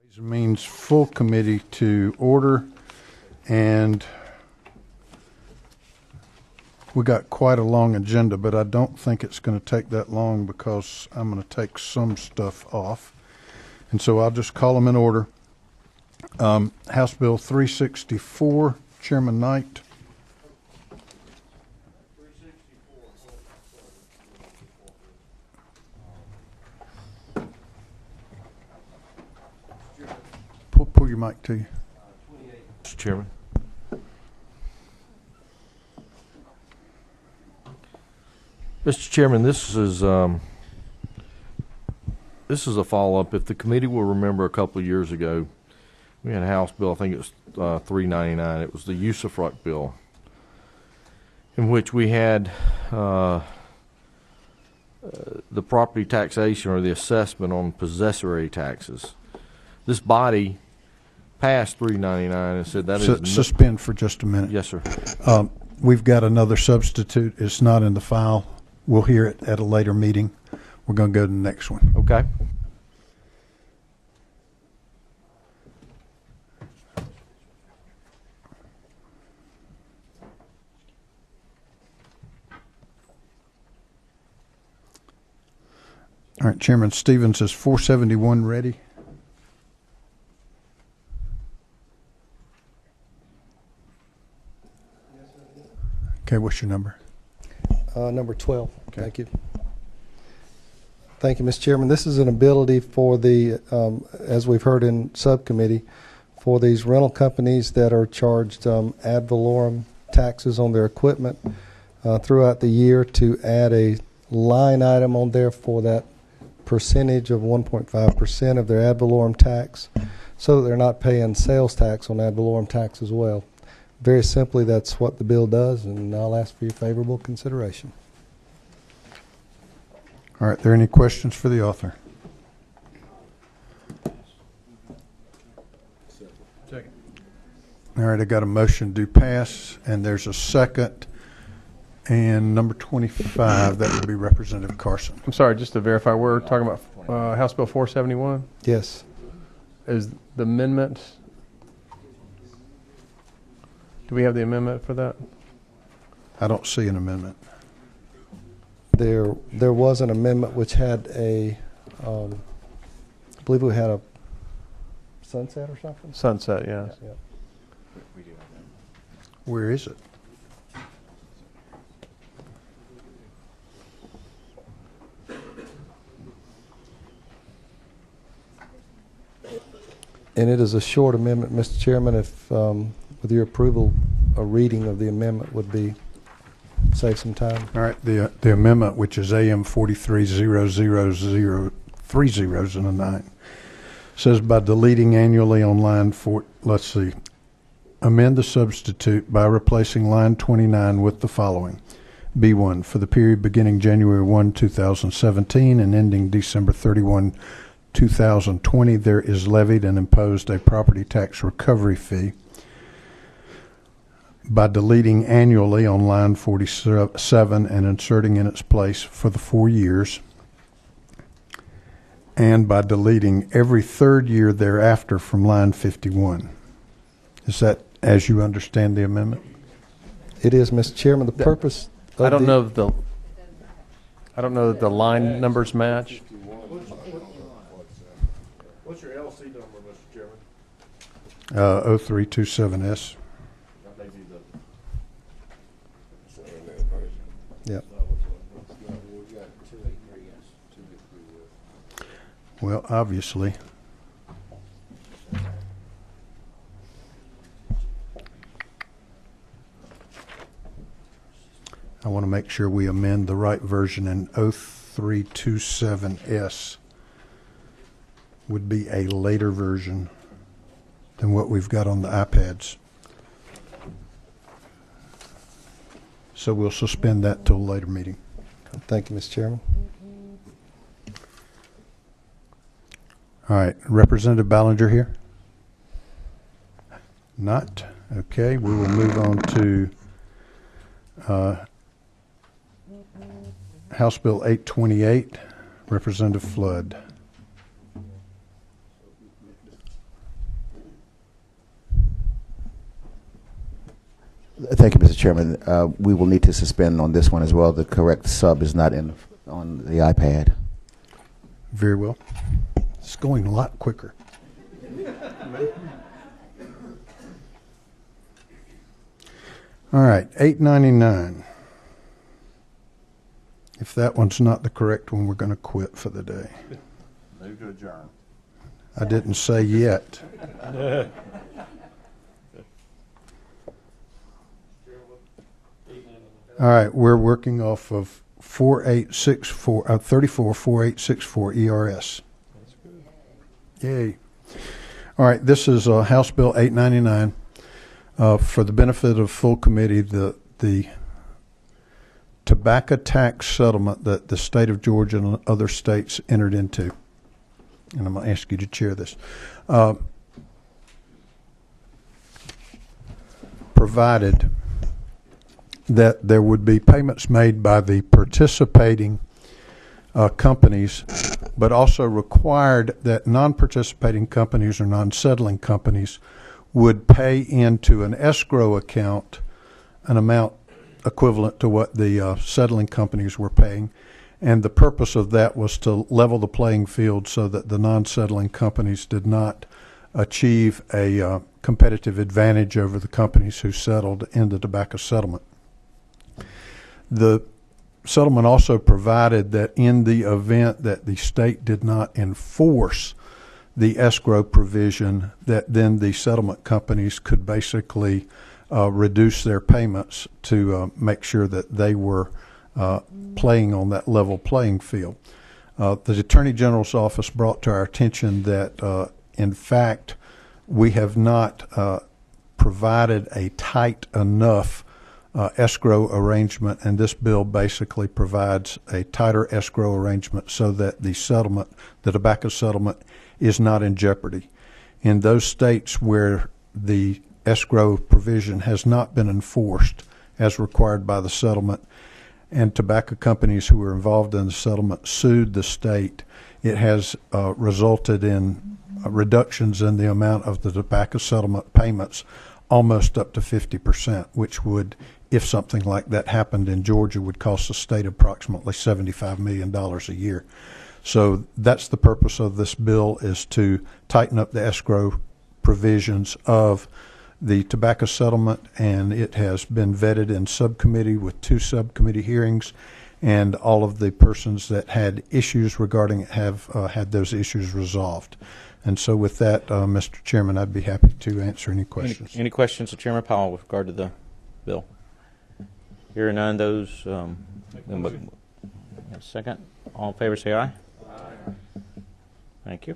Ways and Means full committee to order, and we got quite a long agenda, but I don't think it's going to take that long because I'm going to take some stuff off, and so I'll just call them in order. House Bill 364, Chairman Knight. Pull your mic to you. Mr. Chairman. Mr. Chairman, this is a follow-up. If the committee will remember, a couple of years ago, we had a House bill, I think it was 399. It was the usufruct bill, in which we had the property taxation or the assessment on possessory taxes. This body passed 399 and said that is suspend for just a minute. Yes, sir. We've got another substitute. It's not in the file. We'll hear it at a later meeting. We're going to go to the next one. Okay. All right, Chairman Stevens, is 471 ready? Okay, what's your number? Number 12. Okay. Thank you. Thank you, Mr. Chairman. This is an ability for the, as we've heard in subcommittee, for these rental companies that are charged ad valorem taxes on their equipment throughout the year to add a line item on there for that percentage of 1.5% of their ad valorem tax, so that they're not paying sales tax on ad valorem tax as well. Very simply, that's what the bill does, and I'll ask for your favorable consideration. All right, are there any questions for the author? Second. All right, I got a motion to pass, and there's a second. And number 25, that would be Representative Carson. I'm sorry, just to verify, we're talking about House Bill 471? Yes. Is the amendment, do we have the amendment for that? I don't see an amendment. There was an amendment which had a, I believe we had a sunset or something? Sunset, yeah. Yep. Where is it? And it is a short amendment, Mr. Chairman. If, with your approval, a reading of the amendment would be save some time. All right, the amendment, which is AM 430003 zeros and a 9, says by deleting annually on line 4, let's see, amend the substitute by replacing line 29 with the following. B1, for the period beginning January 1, 2017 and ending December 31, 2020, there is levied and imposed a property tax recovery fee. By deleting annually on line 47 and inserting in its place for the 4 years, and by deleting every third year thereafter from line 51. Is that as you understand the amendment? It is, Mr. Chairman. The purpose of I don't know that the line numbers match. What's your LC number, Mr. Chairman? 0327S. That may be the. Yep. Well, obviously. I want to make sure we amend the right version, in 0327S would be a later version than what we've got on the iPads. So we'll suspend that till a later meeting. Thank you, Mr. Chairman. All right, Representative Ballinger here? Not? Okay, we will move on to House Bill 828, Representative Flood. Thank you, Mr. Chairman. We will need to suspend on this one as well. The correct sub is not in on the iPad. Very well. It's going a lot quicker. All right, 899. If that one's not the correct one, we're going to quit for the day. Move to adjourn. I didn't say yet. All right, we're working off of 344864 ERS. Yay. All right, this is House Bill 899. For the benefit of full committee, the tobacco tax settlement that the state of Georgia and other states entered into. And I'm going to ask you to chair this. Provided that there would be payments made by the participating companies, but also required that non-participating companies or non-settling companies would pay into an escrow account an amount equivalent to what the settling companies were paying. And the purpose of that was to level the playing field so that the non-settling companies did not achieve a competitive advantage over the companies who settled in the tobacco settlement. The settlement also provided that in the event that the state did not enforce the escrow provision, that then the settlement companies could basically reduce their payments to make sure that they were playing on that level playing field. The Attorney General's office brought to our attention that, in fact, we have not provided a tight enough escrow arrangement, and this bill basically provides a tighter escrow arrangement so that the settlement, the tobacco settlement, is not in jeopardy. In those states where the escrow provision has not been enforced as required by the settlement, and tobacco companies who were involved in the settlement sued the state, it has resulted in reductions in the amount of the tobacco settlement payments almost up to 50%, which would, if something like that happened in Georgia, would cost the state approximately $75 million a year. So that's the purpose of this bill, is to tighten up the escrow provisions of the tobacco settlement, and it has been vetted in subcommittee with 2 subcommittee hearings, and all of the persons that had issues regarding it have had those issues resolved. And so with that, Mr. Chairman, I'd be happy to answer any questions. Any questions of Chairman Powell with regard to the bill? Hearing none, those, second. All in favor, say aye. Aye. Thank you.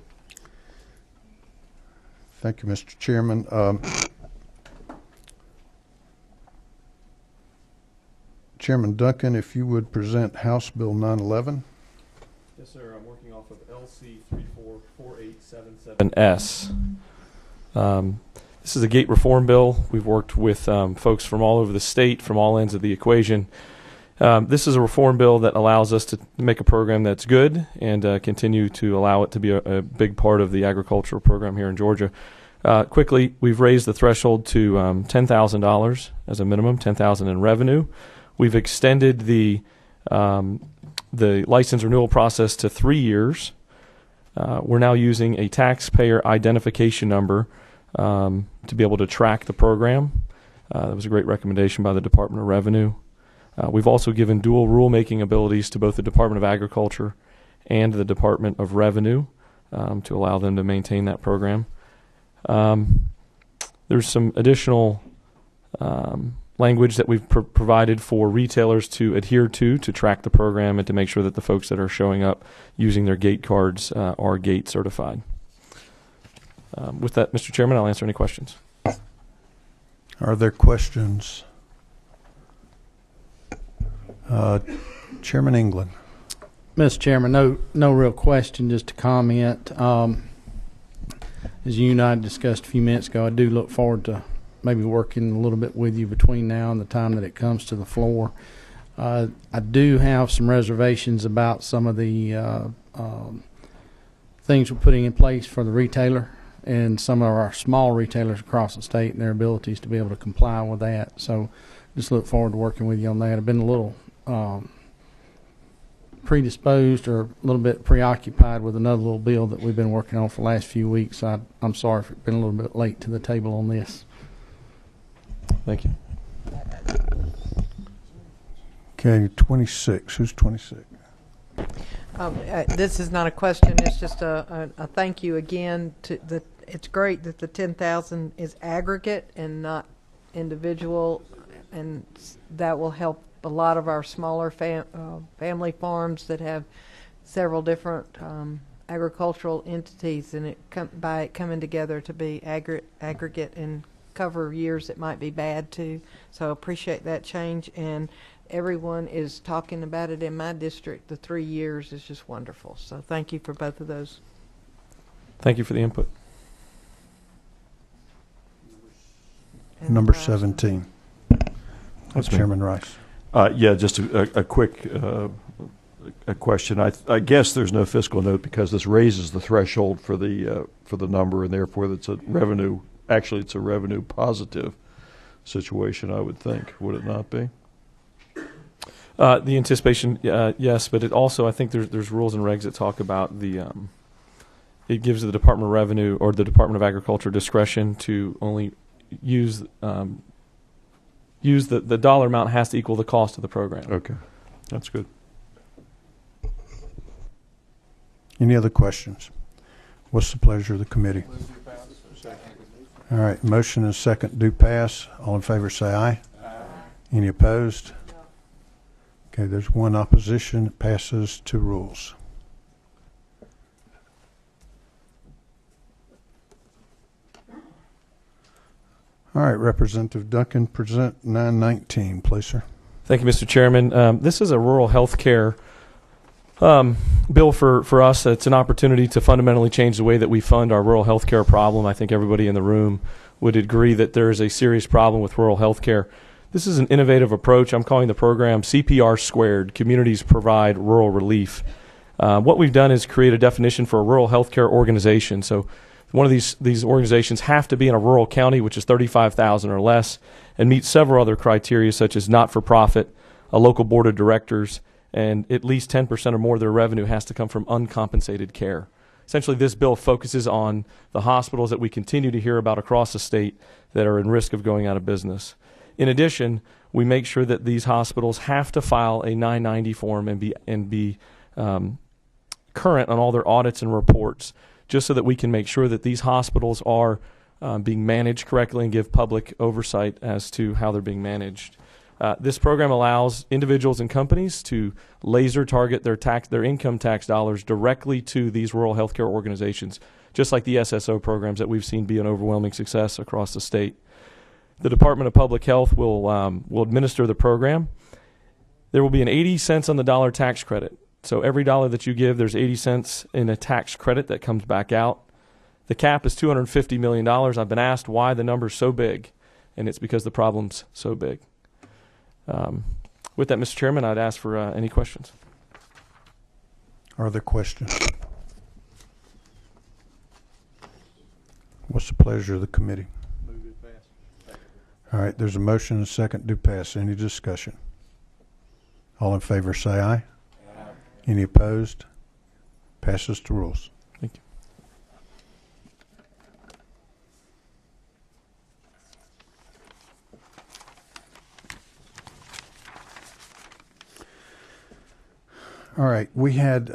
Thank you, Mr. Chairman. Chairman Duncan, if you would present House Bill 911. Yes, sir. I'm working off of LC 344877S. This is a gate reform bill. We've worked with folks from all over the state, from all ends of the equation. This is a reform bill that allows us to make a program that's good and continue to allow it to be a big part of the agricultural program here in Georgia. Quickly, we've raised the threshold to $10,000 as a minimum, $10,000 in revenue. We've extended the license renewal process to 3 years. We're now using a taxpayer identification number to be able to track the program. That was a great recommendation by the Department of Revenue. We've also given dual rulemaking abilities to both the Department of Agriculture and the Department of Revenue to allow them to maintain that program. There's some additional language that we've provided for retailers to adhere to track the program and to make sure that the folks that are showing up using their gate cards are gate certified. With that, Mr. Chairman, I'll answer any questions. Are there questions? Chairman England. Mr. Chairman, no real question, just a comment. As you and I discussed a few minutes ago, I do look forward to maybe working a little bit with you between now and the time that it comes to the floor. I do have some reservations about some of the things we're putting in place for the retailer and some of our small retailers across the state and their abilities to be able to comply with that. So just look forward to working with you on that. I've been a little predisposed or a little bit preoccupied with another little bill that we've been working on for the last few weeks. I'm sorry if it's been a little bit late to the table on this. Thank you. Okay, 26. Who's 26? This is not a question. It's just a thank you again. It's great that the 10,000 is aggregate and not individual, and that will help a lot of our smaller family farms that have several different agricultural entities, and by it coming together to be aggregate and cover years that might be bad too. So I appreciate that change, and everyone is talking about it in my district. The 3 years is just wonderful. So thank you for both of those. Thank you for the input. And Number Rice. 17. That's me. Chairman Rice. Yeah, just a quick a question. I guess there's no fiscal note because this raises the threshold for the number, and therefore it's a revenue. Actually, it's a revenue positive situation, I would think. Would it not be? The anticipation, yes, but it also, I think there's rules and regs that talk about it gives the Department of Revenue or the Department of Agriculture discretion to only use the dollar amount has to equal the cost of the program. Okay, that's good. Any other questions? What's the pleasure of the committee? All right, motion and second do pass. All in favor say aye. Aye. Any opposed? Okay, there's one opposition. It passes to rules. All right, Representative Duncan, present 919, please, sir. Thank you, Mr. Chairman. This is a rural health care bill for us. It's an opportunity to fundamentally change the way that we fund our rural health care problem. I think everybody in the room would agree that there is a serious problem with rural health care. This is an innovative approach. I'm calling the program CPR Squared, Communities Provide Rural Relief. What we've done is create a definition for a rural health care organization. So one of these organizations have to be in a rural county, which is 35,000 or less, and meet several other criteria such as not-for-profit, a local board of directors, and at least 10% or more of their revenue has to come from uncompensated care. Essentially, this bill focuses on the hospitals that we continue to hear about across the state that are in risk of going out of business. In addition, we make sure that these hospitals have to file a 990 form and be current on all their audits and reports, just so that we can make sure that these hospitals are being managed correctly and give public oversight as to how they're being managed. This program allows individuals and companies to laser target their income tax dollars directly to these rural healthcare organizations, just like the SSO programs that we've seen be an overwhelming success across the state. The Department of Public Health will administer the program. There will be an 80 cents on the dollar tax credit. So every dollar that you give, there's 80 cents in a tax credit that comes back out. The cap is $250 million. I've been asked why the number's so big, and it's because the problem's so big. With that, Mr. Chairman, I'd ask for any questions. Are there questions? What's the pleasure of the committee? Move it pass. All right, there's a motion and a second do pass. Any discussion? All in favor say aye. Aye. Any opposed? Passes to rules. Thank you. All right, we had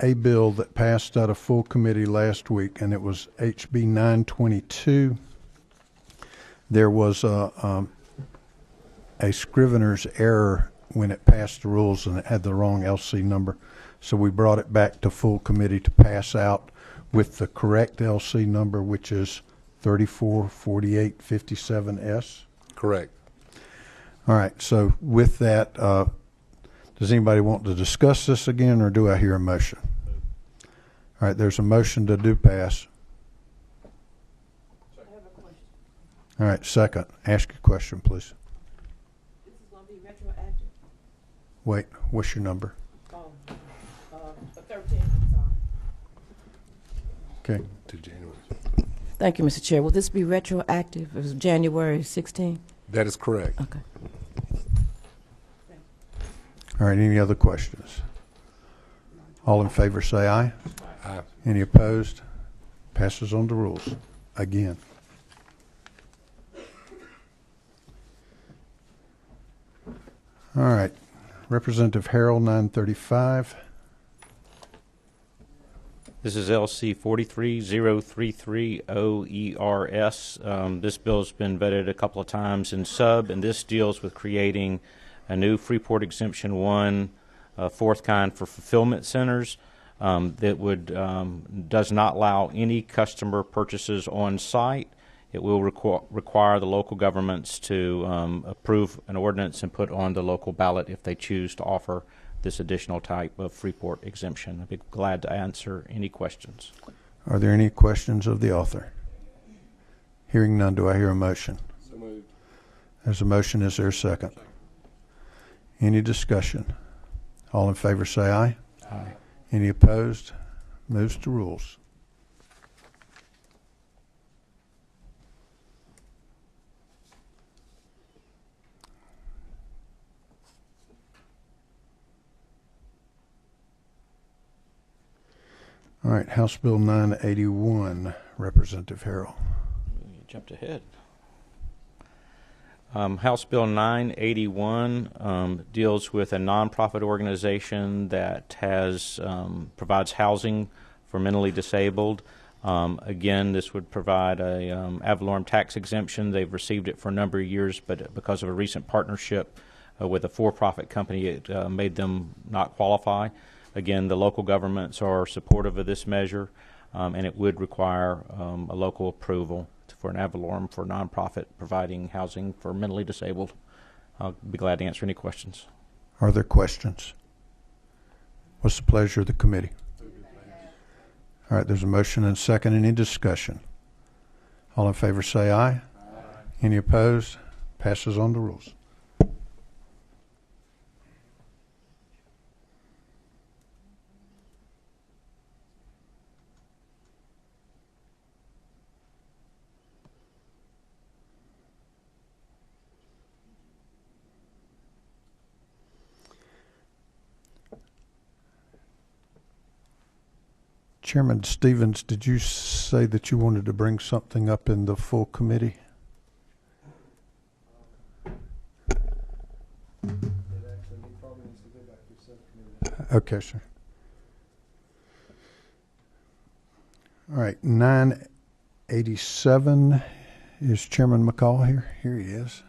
a bill that passed out of full committee last week, and it was HB 922. There was a scrivener's error when it passed the rules, and it had the wrong LC number. So we brought it back to full committee to pass out with the correct LC number, which is 344857S. Correct. All right, so with that, does anybody want to discuss this again, or do I hear a motion? All right, there's a motion to do pass. I have a question. All right, second. Ask your question, please. This is going to be retroactive. Wait, what's your number? The 13th, I'm sorry. Okay. To January. Thank you, Mr. Chair. Will this be retroactive? It was January 16? That is correct. Okay. All right, any other questions? All in favor say aye. Aye. Any opposed? Passes on the rules. Again. All right. Representative Harrell, 935. This is LC 430330ERS. This bill's been vetted a couple of times in sub, and this deals with creating a new Freeport Exemption 1 fourth kind for fulfillment centers that would does not allow any customer purchases on site. It will require the local governments to approve an ordinance and put on the local ballot if they choose to offer this additional type of Freeport exemption. I'd be glad to answer any questions. Are there any questions of the author? Hearing none, do I hear a motion? So moved. There's a motion. Is there a second? Any discussion? All in favor say aye. Aye. Any opposed? Moves to rules. All right, House Bill 981, Representative Harrell. You jumped ahead. House Bill 981 deals with a nonprofit organization that has provides housing for mentally disabled. Again, this would provide a ad valorem tax exemption. They've received it for a number of years, but because of a recent partnership with a for-profit company, it made them not qualify. Again, the local governments are supportive of this measure, and it would require a local approval for an ad valorem for a nonprofit providing housing for mentally disabled. I'll be glad to answer any questions. Are there questions? What's the pleasure of the committee? All right, there's a motion and a second. Any discussion? All in favor say aye. Aye. Any opposed? Passes on the rules. Chairman Stevens, did you say that you wanted to bring something up in the full committee? Okay, sir. All right, 987. Is Chairman McCall here? Here he is.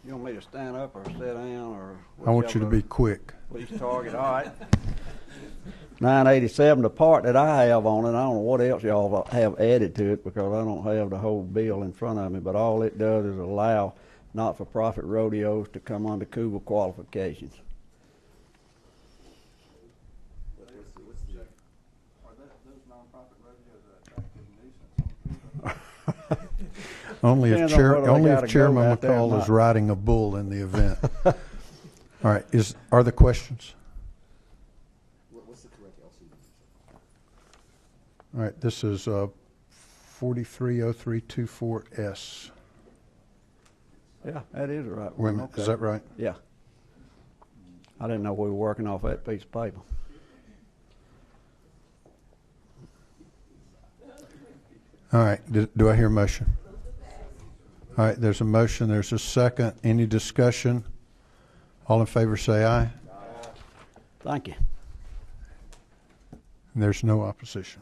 You want me to stand up or sit down or? I want you to be quick. Please target, all right. 987, the part that I have on it, I don't know what else y'all have added to it because I don't have the whole bill in front of me, but all it does is allow not-for-profit rodeos to come under Cougar qualifications. Only if Chairman McCall is right. riding a bull in the event. All right, are there questions? What's the correct LC? All right, this is 430324S. Yeah, that is the right Wait a one. minute, Okay. is that right? Yeah. I didn't know we were working off that piece of paper. All right, do I hear a motion? All right, there's a motion, there's a second. Any discussion? All in favor say aye. Thank you. And there's no opposition.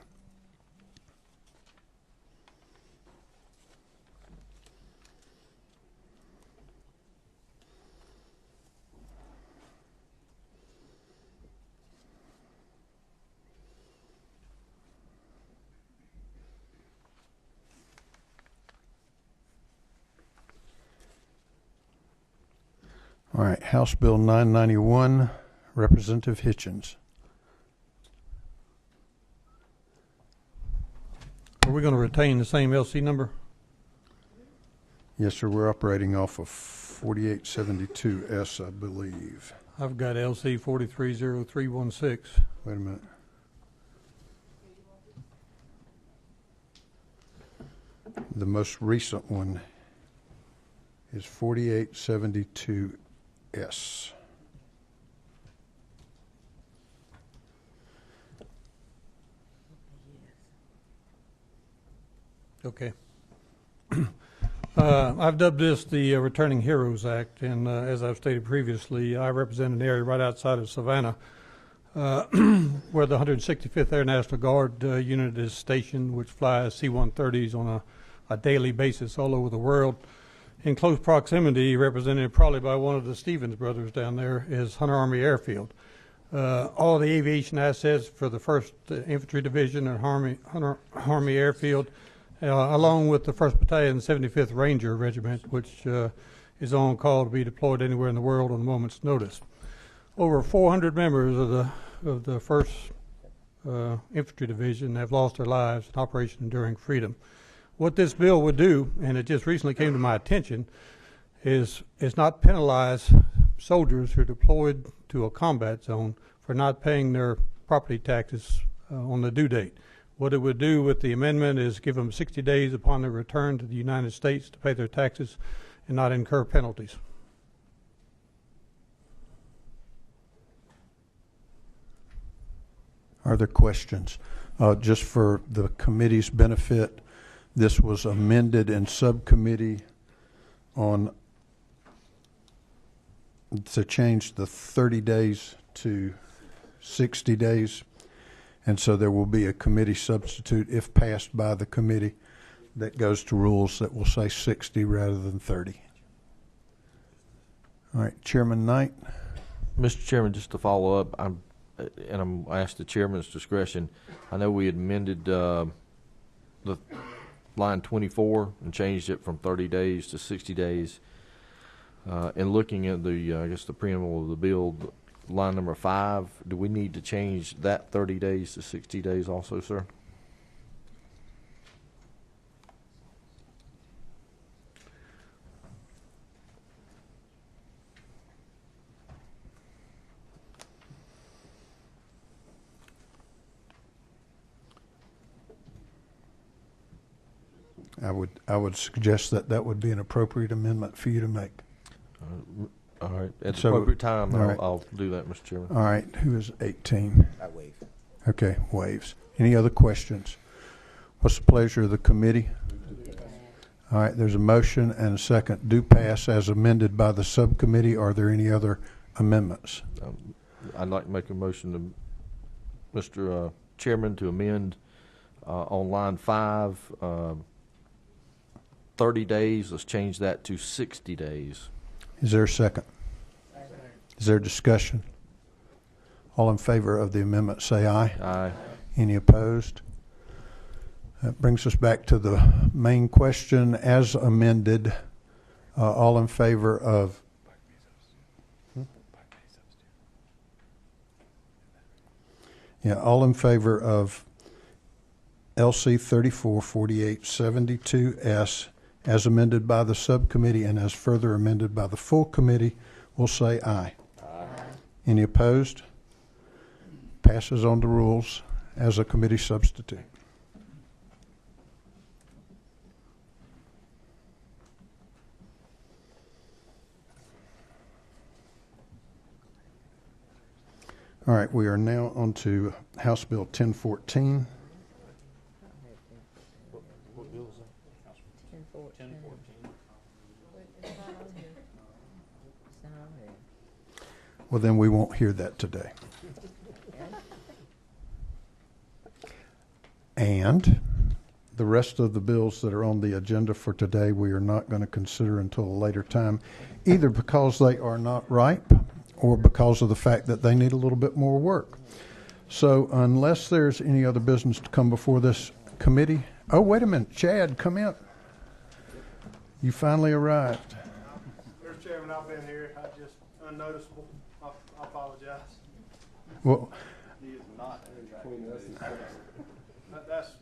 All right, House Bill 991, Representative Hitchens. Are we going to retain the same LC number? Yes, sir, we're operating off of 4872S, I believe. I've got LC 430316. Wait a minute. The most recent one is 4872S. Okay. I've dubbed this the Returning Heroes Act, and as I've stated previously, I represent an area right outside of Savannah where the 165th Air National Guard unit is stationed, which flies C-130s on a daily basis all over the world. In close proximity, represented probably by one of the Stevens brothers down there, is Hunter Army Airfield. All the aviation assets for the 1st Infantry Division at Hunter Army Airfield, along with the 1st Battalion 75th Ranger Regiment, which is on call to be deployed anywhere in the world on a moment's notice. Over 400 members of the 1st Infantry Division have lost their lives in Operation Enduring Freedom. What this bill would do, and it just recently came to my attention, is not penalize soldiers who are deployed to a combat zone for not paying their property taxes on the due date. What it would do with the amendment is give them 60 days upon their return to the United States to pay their taxes and not incur penalties. Are there questions? Just for the committee's benefit, this was amended in subcommittee to change the 30 days to 60 days. And so there will be a committee substitute if passed by the committee that goes to rules that will say 60 rather than 30. All right, Chairman Knight. Mr. Chairman, just to follow up, I'm asked the chairman's discretion. I know we amended the line 24 and changed it from 30 days to 60 days. And looking at the, I guess the preamble of the bill, line number 5, do we need to change that 30 days to 60 days also, sir? I would suggest that would be an appropriate amendment for you to make. All right. At the So, appropriate time, all right. I'll do that, Mr. Chairman. All right, who is 18? I waive. Okay, waves. Any other questions? What's the pleasure of the committee? All right, there's a motion and a second. Do pass as amended by the subcommittee. Are there any other amendments? I'd like to make a motion to Mr. Chairman to amend on line 5, 30 days. Let's change that to 60 days. Is there a second? Is there discussion? All in favor of the amendment say aye. Aye. Any opposed? That brings us back to the main question as amended. All in favor of all in favor of LC 344872S as amended by the subcommittee and as further amended by the full committee will say aye. Aye. Any opposed? Passes on the rules as a committee substitute. All right, we are now on to House Bill 1014. Well, then we won't hear that today. And the rest of the bills that are on the agenda for today we are not going to consider until a later time, either because they are not ripe or because of the fact that they need a little bit more work. So unless there's any other business to come before this committee. Oh, wait a minute. Chad, come in. You finally arrived. Mr. Chairman, I've been here. I just unnoticeable. I apologize. Well, He is not between us. That's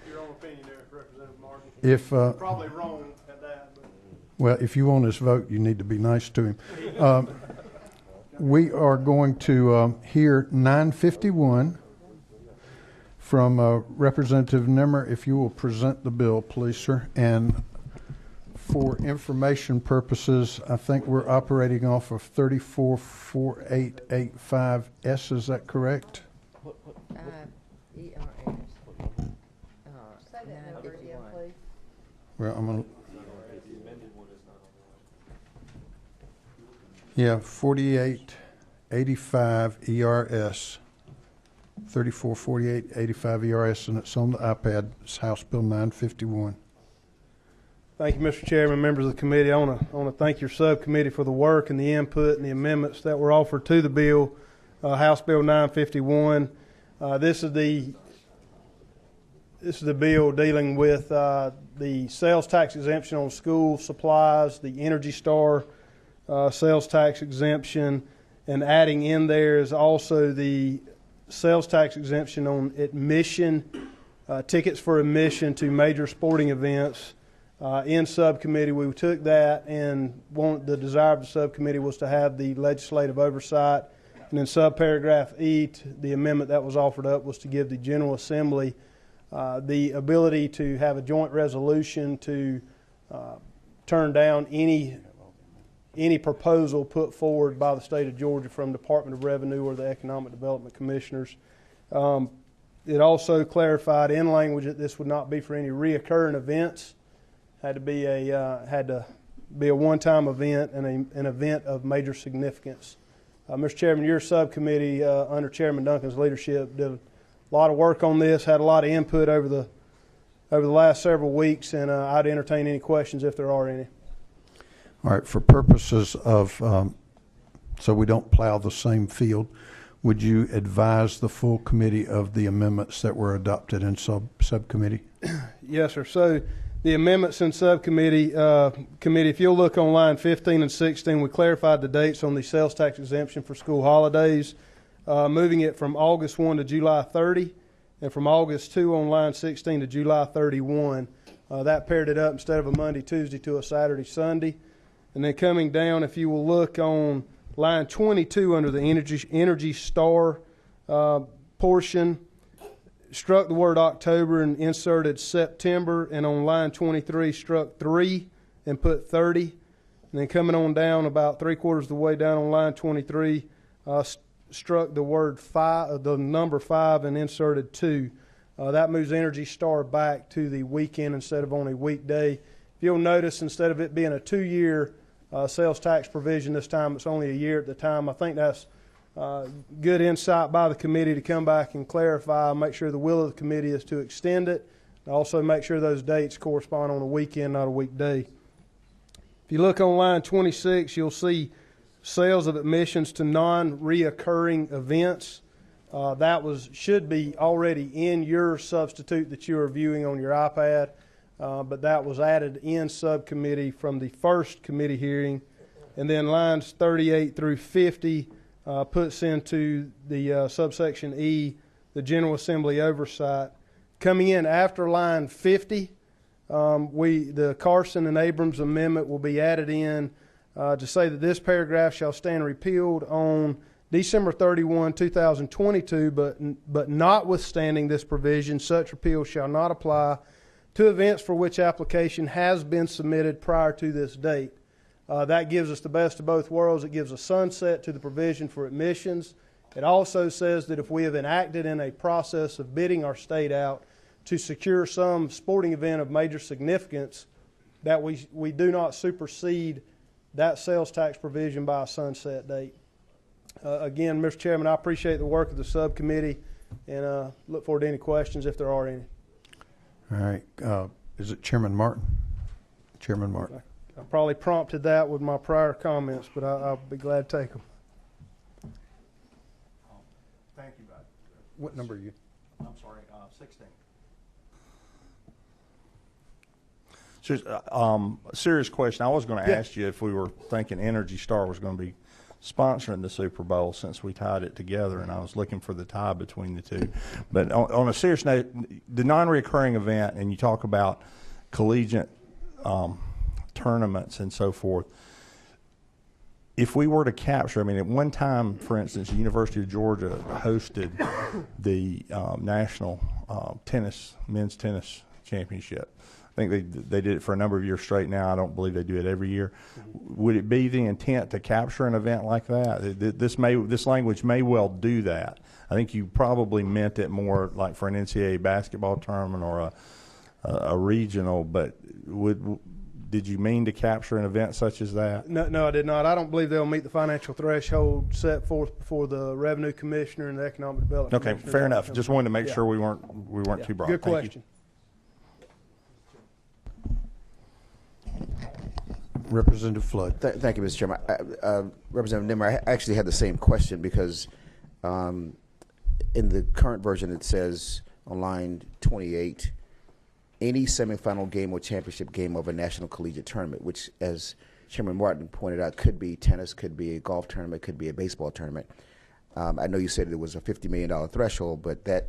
your own opinion there, Representative Martin. if Probably wrong at that, but Well, if you want his vote, you need to be nice to him. We are going to hear 951 from Representative Nimmer. If you will present the bill, please, sir. And for information purposes, I think we're operating off of 344885S. Is that correct? ERS. Say that number again, please. Well, I'm going to. Yeah, 4885 ERS. 344885 ERS, and it's on the iPad. It's House Bill 951. Thank you, Mr. Chairman, members of the committee. I want to thank your subcommittee for the work and the input and the amendments that were offered to the bill, House Bill 951. This is the bill dealing with the sales tax exemption on school supplies, the Energy Star sales tax exemption, and adding in there is also the sales tax exemption on admission, tickets for admission to major sporting events. In subcommittee, we took that, and the desire of the subcommittee was to have the legislative oversight. And in subparagraph E, the amendment that was offered up was to give the General Assembly the ability to have a joint resolution to turn down any proposal put forward by the state of Georgia from Department of Revenue or the Economic Development Commissioners. It also clarified in language that this would not be for any reoccurring events. Had to be a one-time event and an event of major significance. Mr. Chairman, your subcommittee under Chairman Duncan's leadership did a lot of work on this. Had a lot of input over the last several weeks, and I'd entertain any questions if there are any. All right. For purposes of so we don't plow the same field, would you advise the full committee of the amendments that were adopted in subcommittee? Yes, sir. So the amendments in subcommittee, if you'll look on line 15 and 16, we clarified the dates on the sales tax exemption for school holidays, moving it from August 1 to July 30, and from August 2 on line 16 to July 31. That paired it up instead of a Monday, Tuesday to a Saturday, Sunday. And then coming down, if you will look on line 22 under the Energy Star portion, struck the word October and inserted September, and on line 23 struck 3 and put 30. And then coming on down about 3/4 of the way down on line 23, struck the word 5, the number 5, and inserted 2. That moves Energy Star back to the weekend instead of on a weekday. If you'll notice, instead of it being a 2-year sales tax provision this time, it's only a year at the time. I think that's good insight by the committee to come back and clarify, make sure the will of the committee is to extend it, and also make sure those dates correspond on a weekend, not a weekday. If you look on line 26, you'll see sales of admissions to non-reoccurring events. That should be already in your substitute that you are viewing on your iPad, but that was added in subcommittee from the first committee hearing. And then lines 38 through 50 puts into the subsection E, the General Assembly oversight. Coming in after line 50, the Carson and Abrams amendment will be added in to say that this paragraph shall stand repealed on December 31, 2022, but notwithstanding this provision, such repeal shall not apply to events for which application has been submitted prior to this date. That gives us the best of both worlds. It gives a sunset to the provision for admissions. It also says that if we have enacted in a process of bidding our state out to secure some sporting event of major significance, that we do not supersede that sales tax provision by a sunset date. Again, Mr. Chairman, I appreciate the work of the subcommittee and look forward to any questions if there are any. All right. Is it Chairman Martin? Chairman Martin. I probably prompted that with my prior comments, but I'll be glad to take them. Thank you, bud. What number are you? I'm sorry, 16. Serious question. I was going to ask you if we were thinking Energy Star was going to be sponsoring the Super Bowl, since we tied it together, and I was looking for the tie between the two. But on a serious note, the non-recurring event, and you talk about collegiate tournaments and so forth. If we were to capture, I mean, at one time, for instance, the University of Georgia hosted the national men's tennis championship. I think they did it for a number of years straight now. I don't believe they do it every year. Would it be the intent to capture an event like that? This language may well do that. I think you probably meant it more like for an NCAA basketball tournament or a regional, but did you mean to capture an event such as that? No, I did not. I don't believe they'll meet the financial threshold set forth before the Revenue Commissioner and the Economic Development Okay, Commissioner. fair enough. Just wanted to make sure we weren't too broad. Good Thank question. Representative Flood. Thank you, Mr. Chairman. Representative Nimmer, I actually had the same question because in the current version it says on line 28, any semifinal game or championship game of a national collegiate tournament, which, as Chairman Martin pointed out, could be tennis, could be a golf tournament, could be a baseball tournament. I know you said it was a $50 million threshold, but that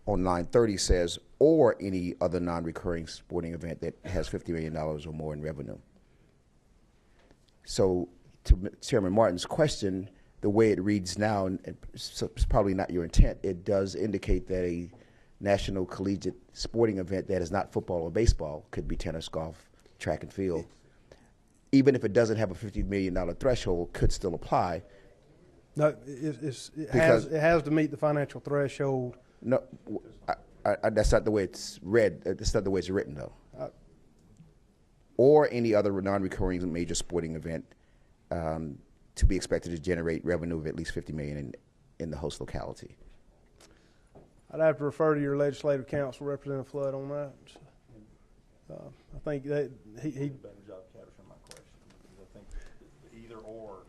on line 30 says, or any other non-recurring sporting event that has $50 million or more in revenue. So to Chairman Martin's question, the way it reads now, and it's probably not your intent, it does indicate that a national collegiate sporting event that is not football or baseball, could be tennis, golf, track and field, even if it doesn't have a $50 million threshold, could still apply. No, it has to meet the financial threshold. No, that's not the way it's read. That's not the way it's written, though. Or any other non-recurring major sporting event to be expected to generate revenue of at least $50 million in the host locality. I'd have to refer to your legislative counsel, Representative Flood, on that. I think that he did a better job capturing my question. I think either or.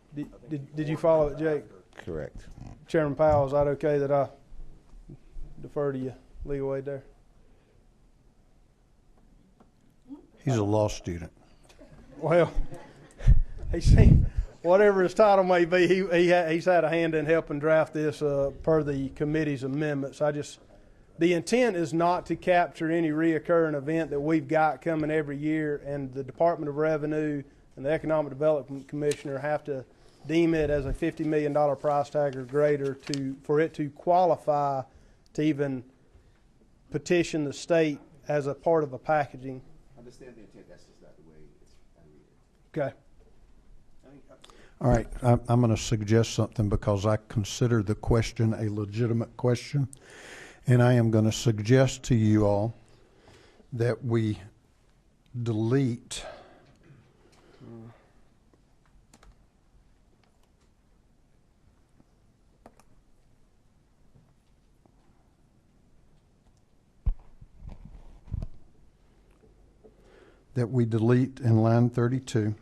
Did you follow it, Jake? Correct. Chairman Powell, is that okay that I defer to you, legal aid there? He's a law student. Well, he seemed, whatever his title may be, he's had a hand in helping draft this per the committee's amendments. The intent is not to capture any reoccurring event that we've got coming every year, and the Department of Revenue and the Economic Development Commissioner have to deem it as a $50 million price tag or greater for it to qualify to even petition the state as a part of a packaging. I understand the intent. That's just not the way I read it. Okay. All right, I'm going to suggest something because I consider the question a legitimate question, and I am going to suggest to you all that we delete in line 32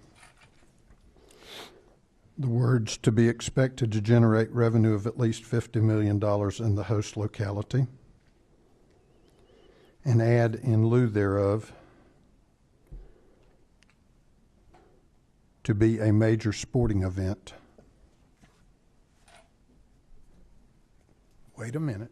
the words "to be expected to generate revenue of at least $50 million in the host locality," and add in lieu thereof, "to be a major sporting event." Wait a minute.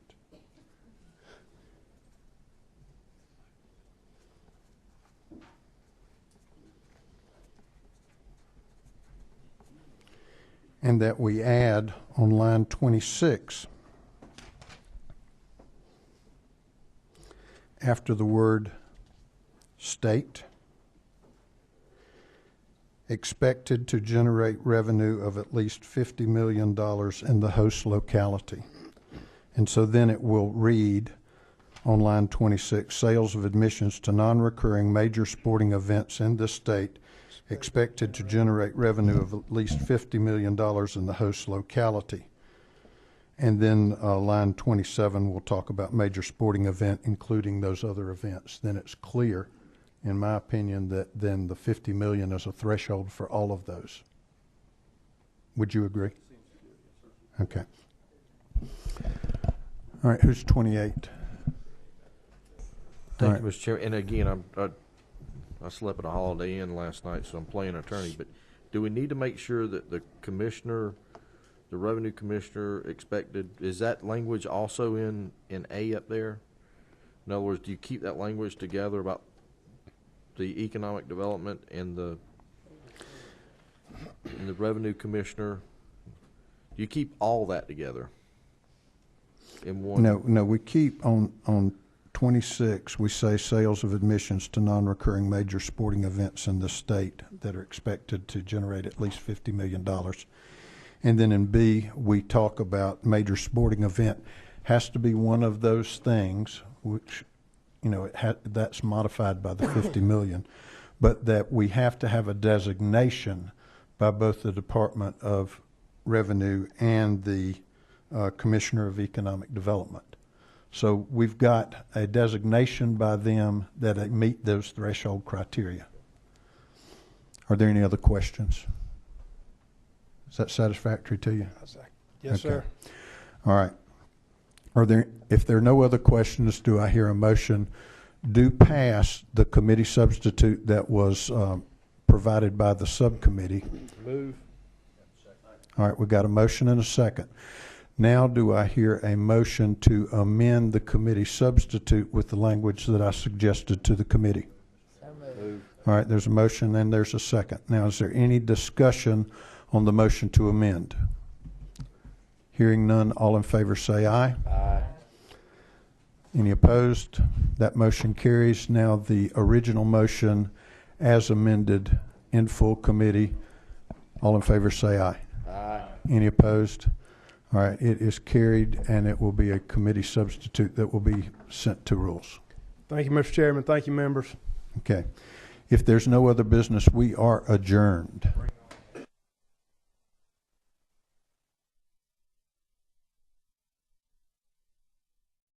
And that we add on line 26, after the word "state," expected to generate revenue of at least $50 million in the host locality. And so then it will read on line 26, sales of admissions to non-recurring major sporting events in the state expected to generate revenue of at least $50 million in the host locality. And then line 27 will talk about major sporting event, including those other events. Then it's clear, in my opinion, that then the $50 million is a threshold for all of those. Would you agree? Okay. All right, who's 28? Thank you, Mr. Chair. And again, I slept at a Holiday Inn last night, so I'm playing attorney. But do we need to make sure that the commissioner, the revenue commissioner, expected, is that language also in A up there? In other words, do you keep that language together about the economic development and the revenue commissioner? Do you keep all that together in one? No, we keep on 26, we say sales of admissions to non-recurring major sporting events in the state that are expected to generate at least $50 million. And then in B, we talk about major sporting event has to be one of those things which, that's modified by the 50 million, but that we have to have a designation by both the Department of Revenue and the Commissioner of Economic Development. So we've got a designation by them that they meet those threshold criteria. Are there any other questions? Is that satisfactory to you? Yes, sir. All right. If there are no other questions, do I hear a motion to pass the committee substitute that was provided by the subcommittee? Move. All right, we got a motion and a second. Now do I hear a motion to amend the committee substitute with the language that I suggested to the committee? Move. All right, there's a motion and there's a second. Now, is there any discussion on the motion to amend? Hearing none, all in favor say aye. Aye. Any opposed? That motion carries. Now the original motion as amended in full committee. All in favor say aye. Aye. Any opposed? All right, it is carried, and it will be a committee substitute that will be sent to rules. Thank you, Mr. Chairman. Thank you, members. Okay. If there's no other business, we are adjourned.